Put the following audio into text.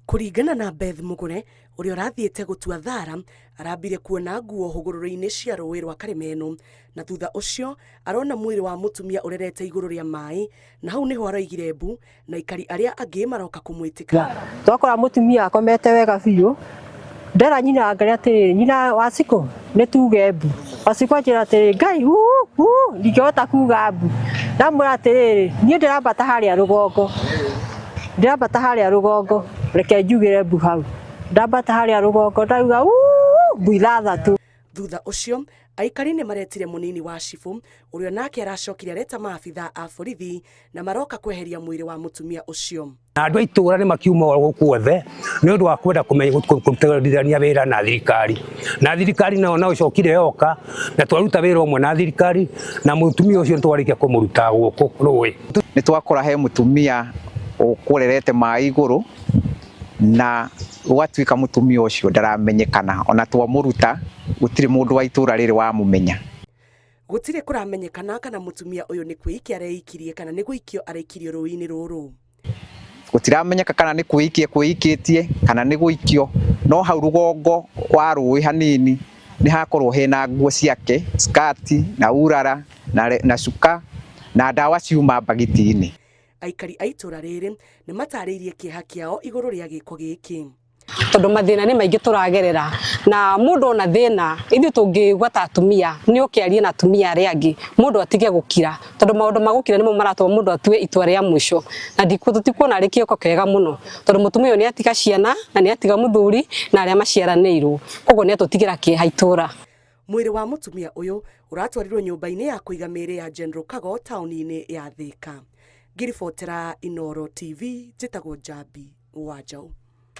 Kuringana na Beth Mugure uria urathiete gutua thara arambire kuona nguo hugururu-ini cia rũĩ rwa Karemeno na thutha ucio arona mwĩrĩ wa mutumia urerete iguru ria mai na hau niho araigire mbu na ikari aria angi maroka kumwitika. Twakora mutumia akomete wega biũ ndera nyina ngaria atĩrĩrĩ nyina Waciko nĩ tuge mbu. Waciko anjĩra atĩrĩrĩ Ngai ndingĩhota kuga mbu ndamwĩra atĩrĩrĩ niĩ ndĩrambata harĩa rũgongo reke njugĩre mbu hau ndambata harĩa rũgongo ndauga mbu ithathatũ. Thutha ucio aikari nĩ maretire munini wa Cibu uria nake aracokire areta maabitha a borithi na maroka kweheria mwĩrĩ wa mutumia ucio. Andũ aitura nĩ makiuma gũkũ othe nĩ ũndũ wa kwenda kũrutithania wĩra na thirikari. Na thirikari nayo no icokire yoka na twaruta wĩra ũmwe na thirikari na mutumia ũcio twarĩkia kũmũruta gũkũ rũĩ. Nĩ twakora he mutumia ũkũrerete mai igũrũ na gwatuĩka mutumia ũcio ndaramenyekana ona twamũruta gũtirĩ mũndũ wa itũra rĩrĩ wamũmenya. Gũtirĩ kũramenyekana kana mutumia ũyũ nĩ kwĩikia areikirie kana nĩ gũikio areikirio rũĩ-inĩ rũrũ. Gũtiramenyeka kana nĩ kwĩikĩtie kana nĩ gũikio no hau rũgongo kwa rũĩ hanini nĩ hakorwo hena nguo ciake skati na urara na cuka na ndawa ciuma bagiti-inĩ. Aikari a itũra rĩrĩ nĩ matarĩirie kĩeha kĩao igũrũ rĩa gĩko gĩkĩ. Tondũ mathĩna nĩ maingĩ tũragerera na mũndũ ona thĩna ithuĩ tũngĩgwa ta atumia nĩ ũkĩarie na atumia arĩa angĩ mũndũ atige gũkira tondũ maũndũ ma gũkira nĩmo maratũma mũndũ atue itua rĩa mũico na tũtikuona arĩ kĩoko kega mũno tondũ mũtumia ũyũ nĩ atiga ciana na nĩ atiga mũthuri na arĩa maciaranĩirwo koguo nĩ atũtigĩra kĩeha itũra. Mwĩrĩ wa mutumia ũyũ ũratwarirwo nyũmba-inĩ ya kũiga mĩĩrĩ ya General Kago taũni-inĩ ya Thika. Ngiribotera Inooro TV njĩtagwo Njambi Wanjaũ.